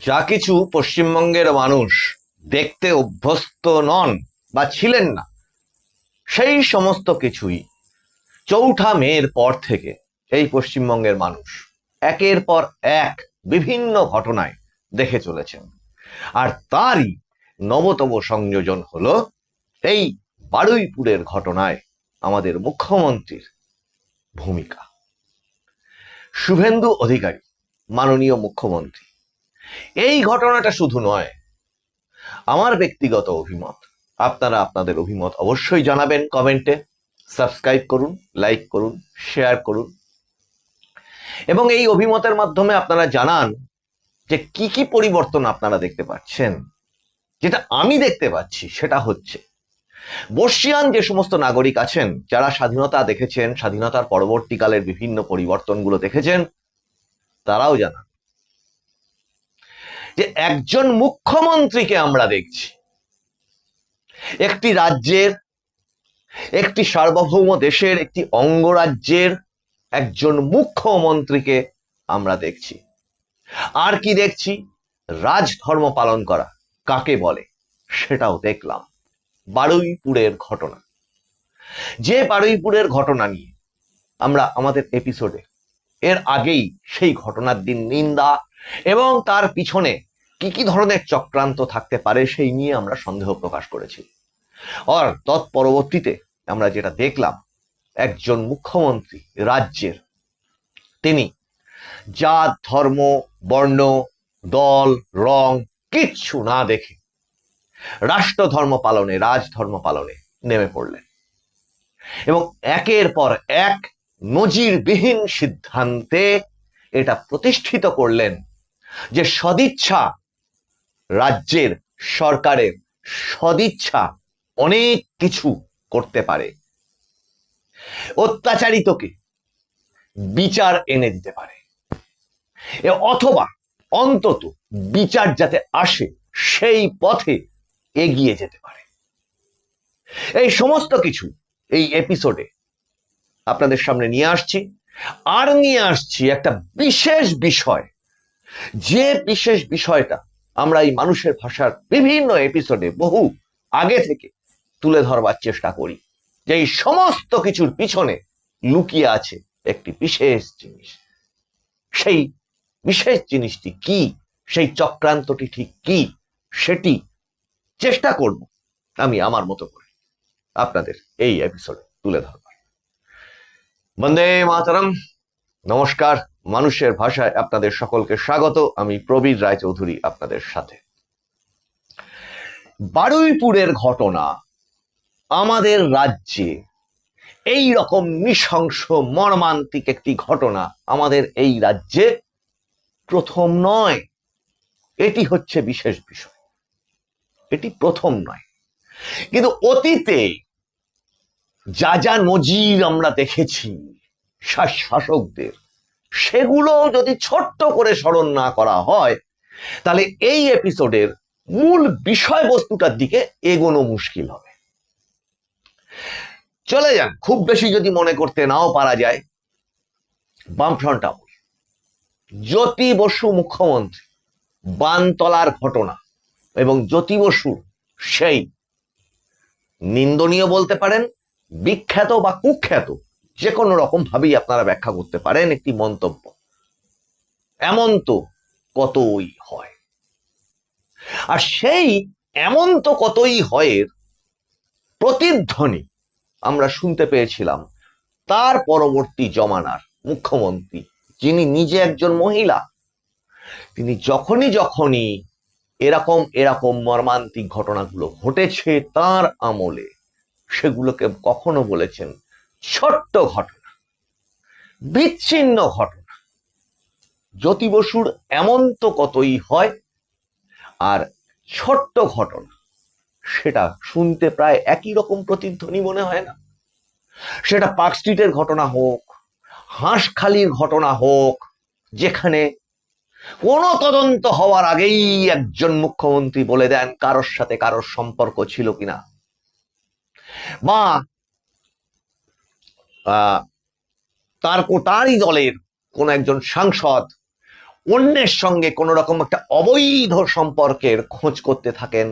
যা কিছু পশ্চিমবঙ্গের মানুষ দেখতে অভ্যস্ত নন বা ছিলেন না, সেই সমস্ত কিছুই ৪ঠা মের পর থেকে এই পশ্চিমবঙ্গের মানুষ একের পর এক বিভিন্ন ঘটনায় দেখে চলেছেন। আর তারই নবতম সংযোজন হলো এই বারুইপুরের ঘটনায় আমাদের মুখ্যমন্ত্রীর ভূমিকা। শুভেন্দু অধিকারী, মাননীয় মুখ্যমন্ত্রী, এই ঘটনাটা শুধু নয়, আমার ব্যক্তিগত অভিমত। আপনারা আপনাদের অভিমত অবশ্যই জানাবেন কমেন্টে। সাবস্ক্রাইব করুন, লাইক করুন, শেয়ার করুন এবং এই অভিমতের মাধ্যমে আপনারা জানান যে কি কি পরিবর্তন আপনারা দেখতে পাচ্ছেন। যেটা আমি দেখতে পাচ্ছি সেটা হচ্ছে, বর্ষিয়ান যে সমস্ত নাগরিক আছেন যারা স্বাধীনতা দেখেছেন, স্বাধীনতার পরবর্তীকালের বিভিন্ন পরিবর্তনগুলো দেখেছেন, তারাও জানান যে একজন মুখ্যমন্ত্রীকে আমরা দেখছি, একটি রাজ্যের, একটি সার্বভৌম দেশের, একটি অঙ্গরাজ্যের একজন মুখ্যমন্ত্রীকে আমরা দেখছি। আর কি দেখছি? রাজধর্ম পালন করা কাকে বলে সেটাও দেখলাম। বারুইপুরের ঘটনা, যে বারুইপুরের ঘটনা নিয়ে আমরা আমাদের এপিসোডে এর আগেই সেই ঘটনার দিন নিন্দা এবং তার পিছনে কি কি ধরনের চক্রান্ত থাকতে পারে সেই নিয়ে আমরা সন্দেহ প্রকাশ করেছি। আর তৎপরবর্তীতে আমরা যেটা দেখলাম, একজন মুখ্যমন্ত্রী রাজ্যের, তিনি জাত, ধর্ম, বর্ণ, দল, রং কিচ্ছু না দেখে রাষ্ট্রধর্ম পালনে, রাজধর্ম পালনে নেমে পড়লেন এবং একের পর এক নজিরবিহীন সিদ্ধান্তে এটা প্রতিষ্ঠিত করলেন যে সদিচ্ছা, রাজ্যের সরকারের সদিচ্ছা অনেক কিছু করতে পারে। অত্যাচারিতকে বিচার এনে দিতে পারে, অথবা অন্তত বিচার যাতে আসে সেই পথে এগিয়ে যেতে পারে। এই সমস্ত কিছু এই এপিসোডে আপনাদের সামনে নিয়ে আসছি। আর নিয়ে আসছি একটা বিশেষ বিষয়, যে বিশেষ বিষয়টা আমরা এই মানুষের ভাষার বিভিন্ন এপিসোডে বহু আগে থেকে তুলে ধরবার চেষ্টা করি, যে এই সমস্ত কিছুর পিছনে লুকিয়ে আছে একটি বিশেষ জিনিস। সেই বিশেষ জিনিসটি কি, সেই চক্রান্তটি ঠিক কি, সেটি চেষ্টা করব আমি আমার মতো করে আপনাদের এই এপিসোডে তুলে ধরবার। বন্দে মাতরম। নমস্কার, মানুষের ভাষায় আপনাদের সকলকে স্বাগত। আমি প্রবীর রায়চৌধুরী আপনাদের সাথে। বারুইপুরের ঘটনা আমাদের রাজ্যে এই রকম নৃশংস মর্মান্তিক একটি ঘটনা আমাদের এই রাজ্যে প্রথম নয়। এটি হচ্ছে বিশেষ বিষয়, এটি প্রথম নয়। কিন্তু অতীতে যা যা নজির আমরা দেখেছি শাসকদের, সেগুলো যদি ছোট্ট করে স্মরণ না করা হয়, তাহলে এই এপিসোডের মূল বিষয়বস্তুটার দিকে এগোনো মুশকিল হবে। চলে যান, খুব বেশি যদি মনে করতে নাও পারা যায়, বামফ্রন্ট আমল, জ্যোতি বসু মুখ্যমন্ত্রী, বানতলার ঘটনা এবং জ্যোতি বসুর সেই নিন্দনীয় বলতে পারেন, বিখ্যাত বা কুখ্যাত, যে কোনো রকম ভাবেই আপনারা ব্যাখ্যা করতে পারেন একটি মন্তব্য। এমন তো কতই হয়। আর সেই এমন তো কতই হয়ের প্রতিধ্বনি আমরা শুনতে পেয়েছিলাম তার পরবর্তী জমানার মুখ্যমন্ত্রী, যিনি নিজে একজন মহিলা। তিনি যখনই এরকম এরকম মর্মান্তিক ঘটনাগুলো ঘটেছে তার আমলে, সেগুলোকে কখনো বলেছেন ছোট্ট ঘটনা, বিচ্ছিন্ন ঘটনা। জ্যোতি বসুর এমন তো কতই হয় আর ছোট্ট ঘটনা, সেটা শুনতে প্রায় একই রকম প্রতিধ্বনি মনে হয় না? সেটা পার্ক স্ট্রিটের ঘটনা হোক, হাঁসখালির ঘটনা হোক, যেখানে কোনো তদন্ত হওয়ার আগেই একজন মুখ্যমন্ত্রী বলে দেন কারোর সাথে কারোর সম্পর্ক ছিল কিনা, বা তারই দলের কোন একজন সাংসদ অন্যের সঙ্গে কোন রকম একটা অবৈধ সম্পর্কের খোঁজ করতে থাকেন,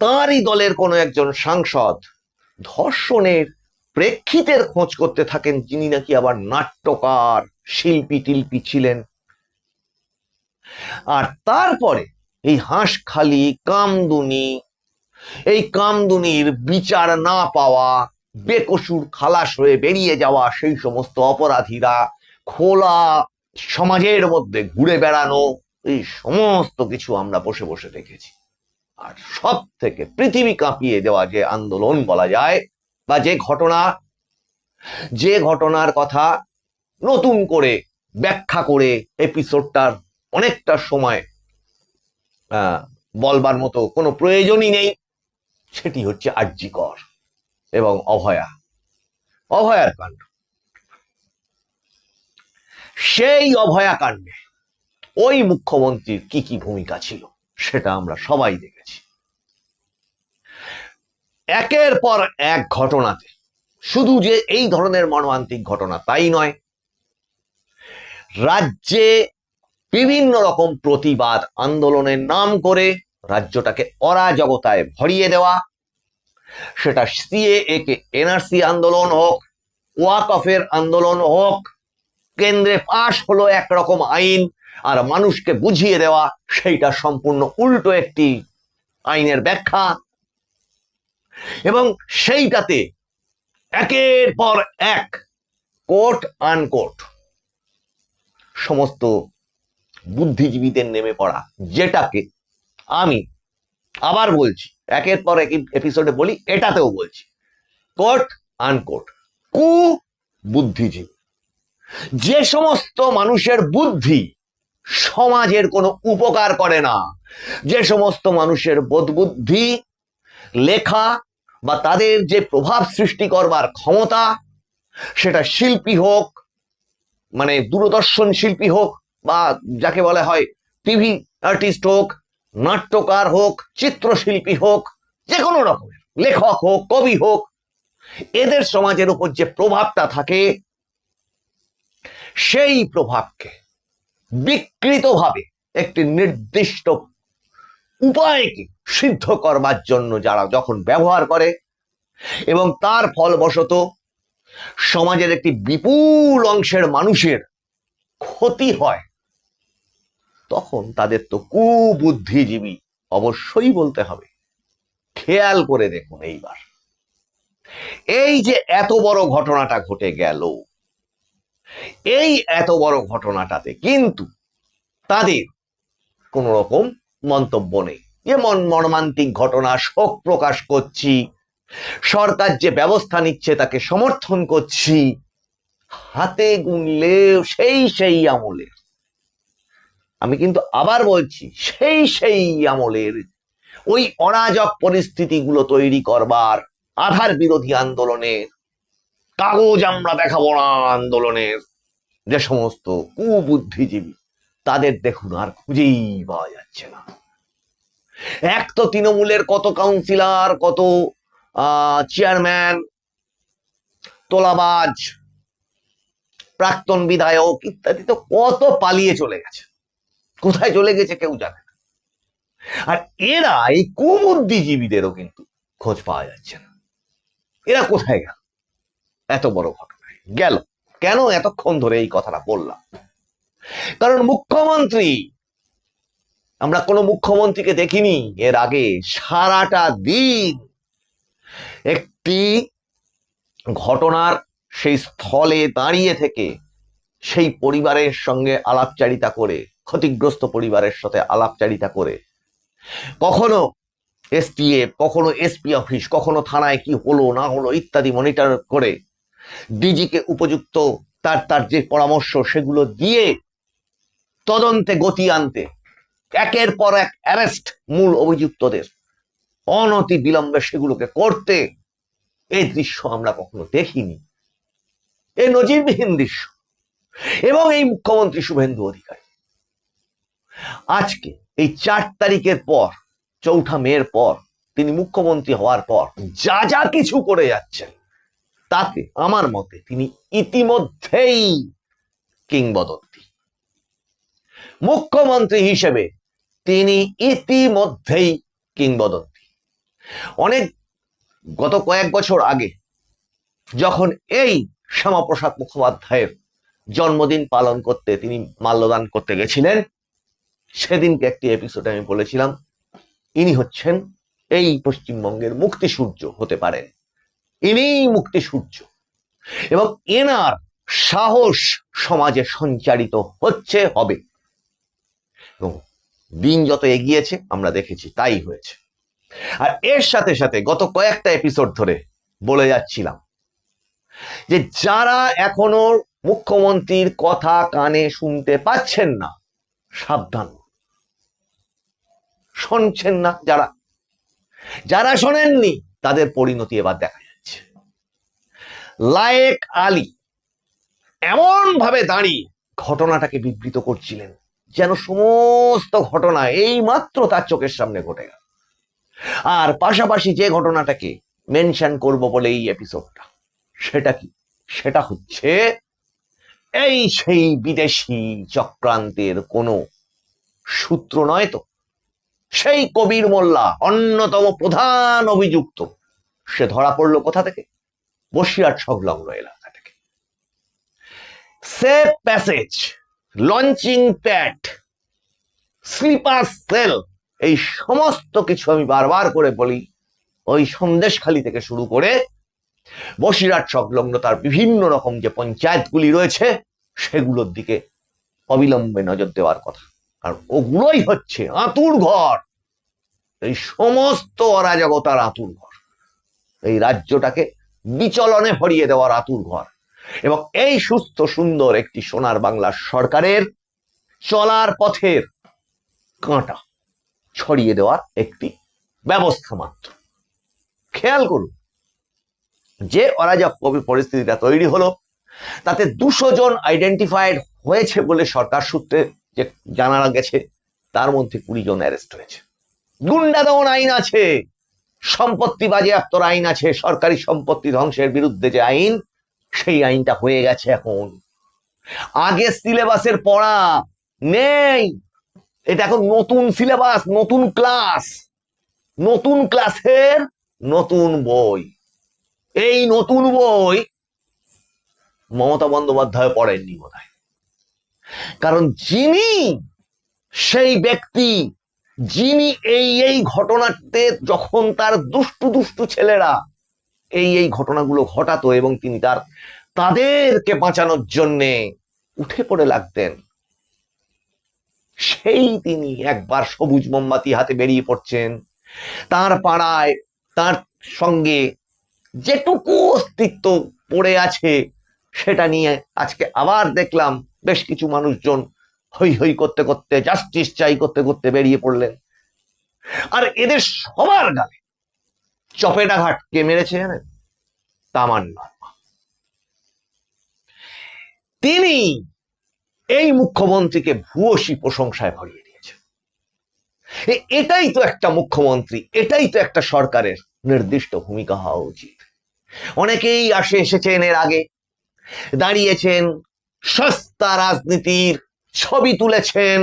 তাঁরই দলের কোনো একজন সাংসদ ধর্ষণের প্রেক্ষিতের খোঁজ করতে থাকেন, যিনি নাকি আবার নাট্যকার, শিল্পী টিল্পী ছিলেন। আর তারপরে এই হাঁসখালি কামদুনি, এই কামদুনির বিচার না পাওয়া, বেকসুর খালাস হয়ে বেরিয়ে যাওয়া সেই সমস্ত অপরাধীরা খোলা সমাজের মধ্যে ঘুরে বেড়ানো, এই সমস্ত কিছু আমরা বসে বসে দেখেছি। আর সব থেকে পৃথিবী কাঁপিয়ে দেওয়া যে আন্দোলন বলা যায়, বা যে ঘটনার কথা নতুন করে ব্যাখ্যা করে এপিসোডটার অনেকটা সময় বলবার মতো কোনো প্রয়োজনই নেই, সেটি হচ্ছে আরজিকর এবং অভয়ার কাণ্ড। সেই অভয়া কাণ্ডে ওই মুখ্যমন্ত্রীর কি কি ভূমিকা ছিল সেটা আমরা সবাই দেখেছি। একের পর এক ঘটনাতে শুধু যে এই ধরনের মর্মান্তিক ঘটনা তাই নয়, রাজ্যে বিভিন্ন রকম প্রতিবাদ আন্দোলনের নাম করে রাজ্যটাকে অরাজকতায় ভরিয়ে দেওয়া, সেটা সিএএ কে এনআরসি আন্দোলন হোক, ওয়াকফের আন্দোলন হোক, কেন্দ্রে পাশ হলো একরকম আইন আর মানুষকে বুঝিয়ে দেওয়া সেইটা সম্পূর্ণ উল্টো একটি আইনের ব্যাখ্যা, এবং সেইটাতে একের পর এক কোট আনকোট সমস্ত বুদ্ধিজীবীদের নেমে পড়া, যেটাকে আমি আবার বলছি, একের পর এক এপিসোডে বলি, এটাতেও বলছি, কোট আনকোট কু বুদ্ধিজীবী। যে সমস্ত মানুষের বুদ্ধি সমাজের কোনো উপকার করে না, যে সমস্ত মানুষের বোধবুদ্ধি, লেখা বা তাদের যে প্রভাব সৃষ্টি করবার ক্ষমতা, সেটা শিল্পী হোক, মানে দূরদর্শন শিল্পী হোক, বা যাকে বলা হয় টিভি আর্টিস্ট হোক, নাট্যকার হোক, চিত্রশিল্পী হোক, যে কোনো রকমের লেখক হোক, কবি হোক, এদের সমাজের উপর যে প্রভাবটা থাকে, সেই প্রভাবকে বিকৃতভাবে একটি নির্দিষ্ট উপায়কে সিদ্ধ করবার জন্য যারা যখন ব্যবহার করে এবং তার ফলবশত সমাজের একটি বিপুল অংশের মানুষের ক্ষতি হয়, তখন তাদের তো কুবুদ্ধিজীবী অবশ্যই বলতে হবে। খেয়াল করে দেখুন, এইবার এই যে এত বড় ঘটনাটা ঘটে গেল, এই এত বড় ঘটনাটাতে কিন্তু তাদের কোন রকম মন্তব্য নেই। যেমন মর্মান্তিক ঘটনা, শোক প্রকাশ করছি, সরকার যে ব্যবস্থা নিচ্ছে তাকে সমর্থন করছি, হাতে গুনলে সেই আমলের, আমি কিন্তু আবার বলছি, সেই আমলের ওই অরাজক পরিস্থিতিগুলো তৈরি করবার আধার বিরোধী আন্দোলনের, কাগজ আমরা দেখাবো না আন্দোলনের যে সমস্ত কুবুদ্ধিজীবী, তাদের দেখুন আর খুঁজেই পাওয়া যাচ্ছে না। এক তো তৃণমূলের কত কাউন্সিলর, কত চেয়ারম্যান, তোলাবাজ, প্রাক্তন বিধায়ক ইত্যাদি তো কত পালিয়ে চলে গেছে, কোথায় চলে গেছে কেউ জানে না। আর এরা, এই কুবুদ্ধিজীবীদেরও কিন্তু খোঁজ পাওয়া যাচ্ছে না, এরা কোথায় গেল? এত বড় ঘটনায় গেল কেন? এতক্ষণ ধরে এই কথাটা বললাম কারণ মুখ্যমন্ত্রী, আমরা কোনো মুখ্যমন্ত্রীকে দেখিনি এর আগে সারাটা দিন একটি ঘটনার সেই স্থলে দাঁড়িয়ে থেকে সেই পরিবারের সঙ্গে আলাপচারিতা করে, ক্ষতিগ্রস্ত পরিবারের সাথে আলাপচারিতা করে, কখনো এসটিএফ, কখনো এসপি অফিস, কখনো থানায় কি হলো না হলো ইত্যাদি মনিটর করে ডিজিকে উপযুক্ত তার যে পরামর্শ সেগুলো দিয়ে তদন্তে গতি আনতে, একের পর এক অ্যারেস্ট মূল অভিযুক্তদের, অনতি বিলম্বে সেগুলোকে করতে, এই দৃশ্য আমরা কখনো দেখিনি, এই নজিরবিহীন দৃশ্য। এবং এই মুখ্যমন্ত্রী শুভেন্দু অধিকারী আজকে এই 4 তারিখের পর, 4 মের পর তিনি মুখ্যমন্ত্রী হওয়ার পর যা কিছু করে যাচ্ছেন, তাতে আমার মতে তিনি ইতিমধ্যেই কিংবদন্তি। মুখ্যমন্ত্রী হিসেবে তিনি ইতিমধ্যেই কিংবদন্তি। অনেক গত কয়েক বছর আগে যখন এই শ্যামাপ্রসাদ মুখোপাধ্যায়ের জন্মদিন পালন করতে তিনি মাল্যদান করতে গেছিলেন, সেদিনকে একটি এপিসোডে আমি বলেছিলাম ইনি হচ্ছেন এই পশ্চিমবঙ্গের মুক্তি সূর্য হতে পারেন, ইনিই মুক্তি সূর্য, এবং এনার সাহস সমাজে সঞ্চারিত হচ্ছে, হবে, এবং দিন যত এগিয়েছে আমরা দেখেছি তাই হয়েছে। আর এর সাথে সাথে গত কয়েকটা এপিসোড ধরে বলে যাচ্ছিলাম যে যারা এখনো মুখ্যমন্ত্রীর কথা কানে শুনতে পাচ্ছেন না, সাবধান, শুনছেন না যারা, যারা শোনেননি তাদের পরিণতি এবার দেখা যাচ্ছে। লায়েক আলী এমন ভাবে দাঁড়িয়ে ঘটনাটাকে বিবৃত করছিলেন যেন সমস্ত ঘটনা এই মাত্র তার চোখের সামনে ঘটে গেল। আর পাশাপাশি যে ঘটনাটাকে মেনশন করব বলে এই এপিসোডটা, সেটা কি? সেটা হচ্ছে এই সেই বিদেশি চক্রান্তের কোনো সূত্র নয় তো? সেই কবির মোল্লা, অন্যতম প্রধান অভিযুক্ত, সে ধরা পড়লো কোথা থেকে? বসিরহাট সংলগ্ন এলাকা থেকে। Safe passage, launching pad, sleeper cell, এই সমস্ত কিছু আমি বারবার করে বলি, ওই সন্দেশখালী থেকে শুরু করে বসিরহাট সংলগ্ন তার বিভিন্ন রকম যে পঞ্চায়েতগুলি রয়েছে সেগুলোর দিকে অবিলম্বে নজর দেওয়ার কথা। আর ওগুলোই হচ্ছে আঁতুর ঘর, এই সমস্ত অরাজকতার আঁতুর ঘর, এই রাজ্যটাকে বিচলনে ভরিয়ে দেওয়ার আঁতুর ঘর, এবং এই সুস্থ সুন্দর একটি সোনার বাংলার সরকারের চলার পথের কাঁটা ছড়িয়ে দেওয়ার একটি ব্যবস্থা মাত্র। খেয়াল করুন, যে অরাজক পরিস্থিতিটা তৈরি হলো তাতে 200 জন আইডেন্টিফাইড হয়েছে বলে সরকার সূত্রে যে জানা গেছে, তার মধ্যে 20 জন অ্যারেস্ট হয়েছে। গুন্ডা দমন আইন আছে, সম্পত্তি বাজেয়াপ্তর আইন আছে, সরকারি সম্পত্তি ধ্বংসের বিরুদ্ধে যে আইন, সেই আইনটা হয়ে গেছে এখন। আগে সিলেবাসের পড়া নেই, এটা এখন নতুন সিলেবাস, নতুন ক্লাস, নতুন ক্লাসের নতুন বই। এই নতুন বই মমতা বন্দ্যোপাধ্যায় পড়েননি বোধহয়, কারণ যিনি সেই ব্যক্তি যিনি এই ঘটনাতে যখন তার দুষ্টু দুষ্টু ছেলেরা এই ঘটনাগুলো ঘটাতো এবং তিনি তাদেরকে বাঁচানোর জন্যে উঠে পড়ে লাগতেন, সেই তিনি একবার সবুজ মোমবাতি হাতে বেরিয়ে পড়ছেন। তার পাড়ায় তার সঙ্গে যেটুকু অস্তিত্ব পড়ে আছে সেটা নিয়ে আজকে আবার দেখলাম বেশ কিছু মানুষজন হই হই করতে করতে, জাস্টিস চাই করতে করতে বেরিয়ে পড়লেন। আর এদের সবার গালে চপেটাঘাত কে মেরেছে জানেন? তামান্না। তিনি এই মুখ্যমন্ত্রীকে ভূয়সী প্রশংসায় ভরিয়ে দিয়েছেন। এটাই তো একটা মুখ্যমন্ত্রী, এটাই তো একটা সরকারের নির্দিষ্ট ভূমিকা হওয়া উচিত। অনেকেই এসেছেন এর আগে, দাঁড়িয়েছেন, সস্তা রাজনীতির ছবি তুলেছেন,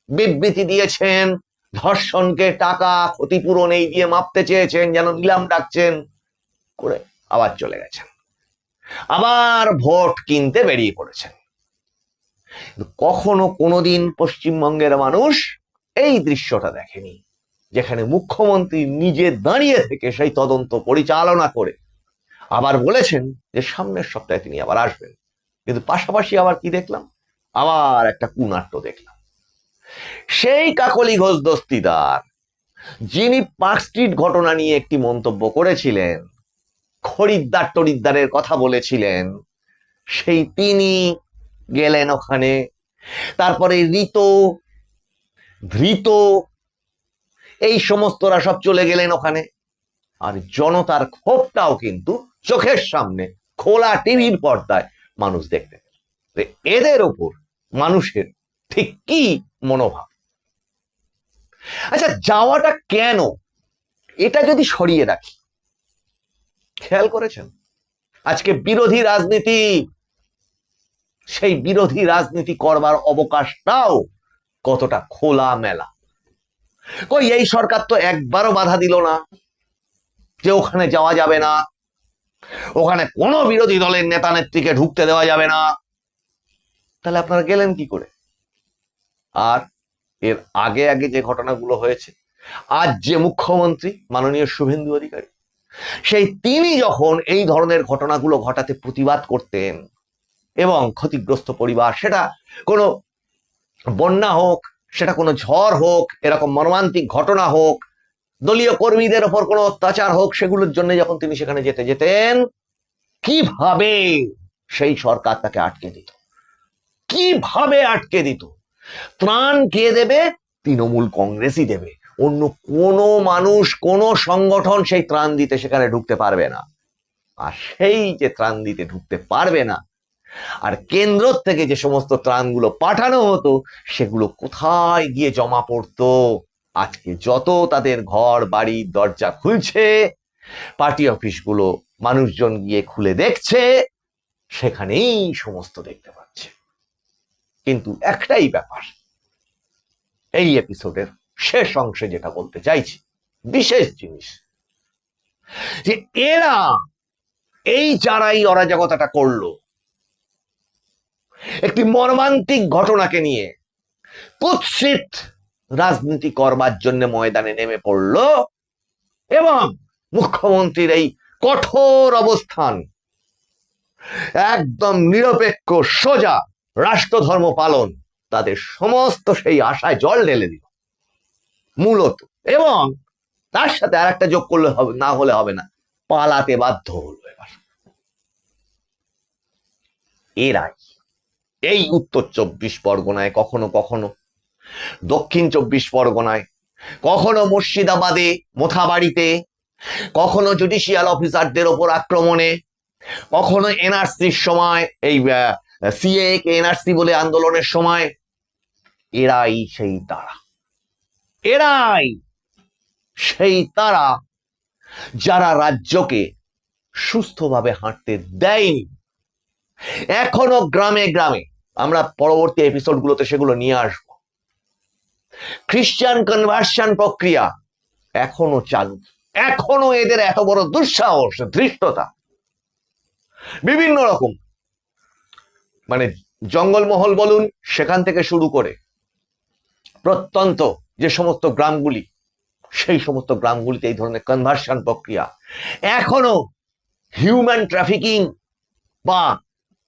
বিবৃতি দিয়েছেন, ধর্ষণকে টাকা ক্ষতিপূরণ এই দিয়ে মাপতে চেয়েছেন, যেন নিলাম ডাকছেন করে আবার চলে গেছেন, আবার ভোট কিনতে বেরিয়ে পড়েছেন। কখনো কোনোদিন পশ্চিমবঙ্গের মানুষ এই দৃশ্যটা দেখেনি, যেখানে মুখ্যমন্ত্রী নিজে দাঁড়িয়ে থেকে সেই তদন্ত পরিচালনা করে আবার বলেছেন যে সামনের সপ্তাহে তিনি আবার আসবেন। কিন্তু পাশাপাশি আবার কি দেখলাম? আবার একটা কুনাট্য দেখলাম। সেই কাকলি ঘোষ দস্তিদার, যিনি পার্ক স্ট্রিট ঘটনা নিয়ে একটি মন্তব্য করেছিলেন, খরিদ্দার টরিদ্দারের কথা বলেছিলেন, সেই তিনি গেলেন ওখানে। তারপরে ধৃত এই সমস্তরা সব চলে গেলেন ওখানে। আর জনতার ক্ষোভটাও কিন্তু চোখের সামনে খোলা টিভির পর্দায় মানুষ দেখতে পেল। এদের ওপর মানুষের ঠিক কি মনোভাব? আচ্ছা, যাওয়াটা কেন, এটা যদি সরিয়ে রাখি, খেয়াল করেছেন আজকে বিরোধী রাজনীতি, সেই বিরোধী রাজনীতি করবার অবকাশটাও কতটা খোলা মেলা। কই এই সরকার তো একবারও বাধা দিল না যে ওখানে যাওয়া যাবে না, ওখানে কোনো বিরোধী দলের নেতা নেত্রীকে ঢুকতে দেওয়া যাবে না। তাহলে আপনারা গেলেন কি করে? আর এর আগে আগে যে ঘটনাগুলো হয়েছে, আজ যে মুখ্যমন্ত্রী মাননীয় শুভেন্দু অধিকারী, সেই তিনি যখন এই ধরনের ঘটনাগুলো ঘটাতে প্রতিবাদ করতেন এবং ক্ষতিগ্রস্ত পরিবার, সেটা কোনো বন্যা হোক, সেটা কোনো ঝড় হোক, এরকম মর্মান্তিক ঘটনা হোক, দলীয় কর্মীদের ওপর কোনো অত্যাচার হোক, সেগুলোর জন্য যখন তিনি সেখানে যেতেন, কিভাবে সেই সরকার তাকে আটকে দিত, কিভাবে আটকে দিত। ত্রাণ কে দেবে? তৃণমূল কংগ্রেসই দেবে, অন্য কোনো মানুষ, কোনো সংগঠন সেই ত্রাণ দিতে সেখানে ঢুকতে পারবে না। আর সেই যে ত্রাণ দিতে ঢুকতে পারবে না, আর কেন্দ্র থেকে যে সমস্ত ত্রাণগুলো পাঠানো হতো সেগুলো কোথায় গিয়ে জমা পড়তো? আজকে যত তাদের ঘর বাড়ি দরজা খুলছে, পার্টি অফিসগুলো মানুষজন গিয়ে খুলে দেখছে, সেখানেই সমস্ত দেখতে পাচ্ছে। কিন্তু একটাই ব্যাপার, এই এপিসোডের শেষ অংশে যেটা বলতে চাইছি, বিশেষ জিনিস, যে এরা এই যারাই অরাজকতাটা করলো, একটি মর্মান্তিক ঘটনাকে নিয়ে কুৎসিত রাজনীতি করবার জন্য ময়দানে নেমে পড়ল, এবং মুখ্যমন্ত্রীর এই কঠোর অবস্থান, একদম নিরপেক্ষ সোজা রাষ্ট্রধর্ম পালন, তাদের সমস্ত সেই আশায় জল ঢেলে দিল মূলত। এবং তার সাথে আর একটা যোগ করলে হবে, না হলে হবে না, পালাতে বাধ্য হলো এবার এরাই। এই উত্তর 24 পরগনায়, কখনো কখনো দক্ষিণ 24 পরগনায়, কখনো মুর্শিদাবাদে মোথাবাড়িতে, কখনো জুডিশিয়াল অফিসারদের ওপর আক্রমণে, কখনো এনআরসির সময়, এই সিএ কে এনআরসি বলে আন্দোলনের সময়, এরাই সেই তারা, এরাই সেই তারা যারা রাজ্যকে সুস্থভাবে হাঁটতে দেয়নি। এখনো গ্রামে গ্রামে, আমরা পরবর্তী এপিসোডগুলোতে সেগুলো নিয়ে আসবো, খ্রিস্টান কনভার্সন প্রক্রিয়া এখনো চালু। এখনো এদের এত বড় দুঃসাহস, ধৃষ্টতা, বিভিন্ন রকম, মানে জঙ্গলমহল বলুন, সেখান থেকে শুরু করে প্রত্যন্ত যে সমস্ত গ্রামগুলি, সেই সমস্ত গ্রামগুলিতে এই ধরনের কনভার্সন প্রক্রিয়া, এখনো হিউম্যান ট্রাফিকিং বা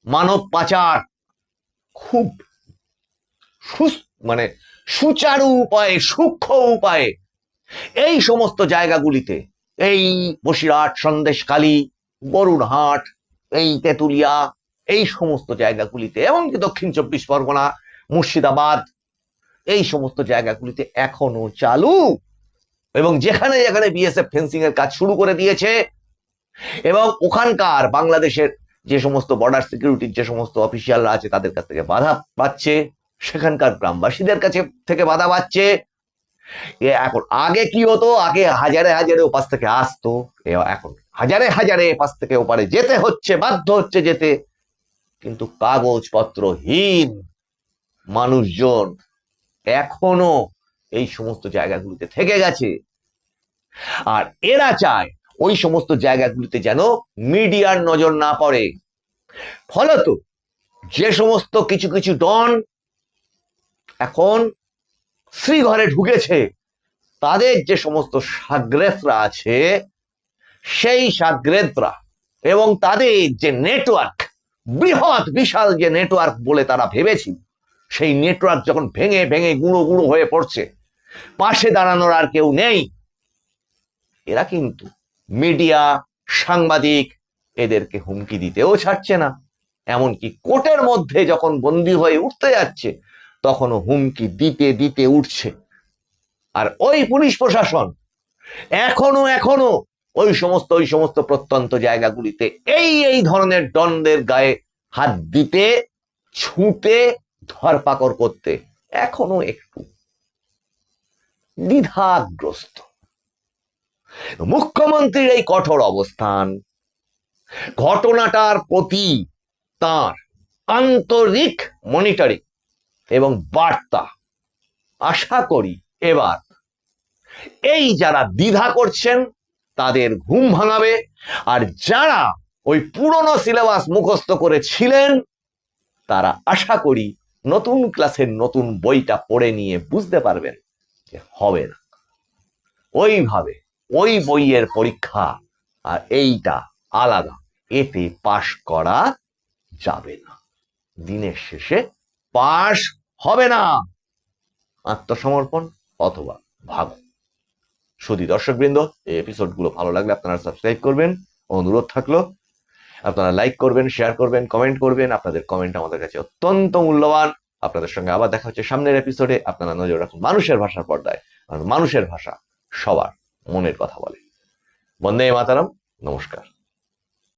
মানব পাচার খুব মানে সুচারু উপায়ে, সূক্ষ্ম উপায়ে এই সমস্ত জায়গাগুলিতে, এই বসিরহাট, সন্দেশখালী, বরুণহাট, এই তেঁতুলিয়া, এই সমস্ত জায়গাগুলিতে, এমনকি দক্ষিণ 24 পরগনা, মুর্শিদাবাদ, এই সমস্ত জায়গাগুলিতে এখনো চালু। এবং যেখানে যেখানে বিএসএফ ফেন্সিং এর কাজ শুরু করে দিয়েছে, এবং ওখানকার বাংলাদেশের যে সমস্ত বর্ডার সিকিউরিটির যে সমস্ত অফিসিয়ালরা আছে তাদের কাছ থেকে বাধা পাচ্ছে, সেখানকার গ্রামবাসীদের কাছে থেকে বাধা পাচ্ছে। এখন আগে কি হতো, আগে হাজারে হাজারে ওপাশ থেকে আসতো, এখন হাজারে হাজারে এপাশ থেকে ওপারে যেতে হচ্ছে, বাধ্য হচ্ছে যেতে। কিন্তু কাগজপত্রহীন মানুষজন এখনো এই সমস্ত জায়গাগুলিতে থেকে গেছে। আর এরা চায় ওই সমস্ত জায়গাগুলিতে যেন মিডিয়ার নজর না পড়ে। ফলত যে সমস্ত কিছু কিছু ডন এখন শ্রীঘরে ঢুকেছে, তাদের যে সমস্ত সাগ্রেদরা আছে, সেই সাগ্রেদরা এবং তাদের যে নেটওয়ার্ক, বৃহৎ বিশাল যে নেটওয়ার্ক বলে তারা ভেবেছিল, সেই নেটওয়ার্ক যখন ভেঙে ভেঙে গুঁড়ো গুঁড়ো হয়ে পড়ছে, পাশে দাঁড়ানোর আর কেউ নেই, এরা কিন্তু মিডিয়া, সাংবাদিক এদেরকে হুমকি দিতেও ছাড়ছে না। এমনকি কোর্টের মধ্যে যখন বন্দী হয়ে উঠতে যাচ্ছে, তখনও হুমকি দিতে দিতে উঠছে। আর ওই পুলিশ প্রশাসন এখনো ওই সমস্ত প্রত্যন্ত জায়গাগুলিতে এই ধরনের ডনদের গায়ে হাত দিতে, ছুঁতে, ধরপাকড় করতে এখনো একটু দ্বিধাগ্রস্ত। মুখ্যমন্ত্রীর এই কঠোর অবস্থান, ঘটনাটার প্রতি তার আন্তরিক মনিটরিং এবং বার্তা, আশা করি এবার এই যারা দ্বিধা করছেন তাদের ঘুম ভাঙাবে, আর যারা ওই পুরনো সিলেবাস মুখস্থ করেছিলেন তারা আশা করি নতুন ক্লাসের নতুন বইটা পড়ে নিয়ে বুঝতে পারবেন যে হবে না ওইভাবে, ওই বইয়ের পরীক্ষা আর এইটা আলাদা, এতে পাশ করা যাবে না, দিনের শেষে পাশ হবে না। আত্মসমর্পণ অথবা ভাগ। শুধু দর্শকবৃন্দ, এই এপিসোডগুলো ভালো লাগলে আপনারা সাবস্ক্রাইব করবেন, অনুরোধ থাকলো আপনারা লাইক করবেন, শেয়ার করবেন, কমেন্ট করবেন। আপনাদের কমেন্ট আমাদের কাছে অত্যন্ত মূল্যবান। আপনাদের সঙ্গে আবার দেখা হচ্ছে সামনের এপিসোডে। আপনারা নজর রাখুন মানুষের ভাষার পর্দায়, কারণ মানুষের ভাষা সবার মনের কথা বলে। বন্দে মাতরম। নমস্কার।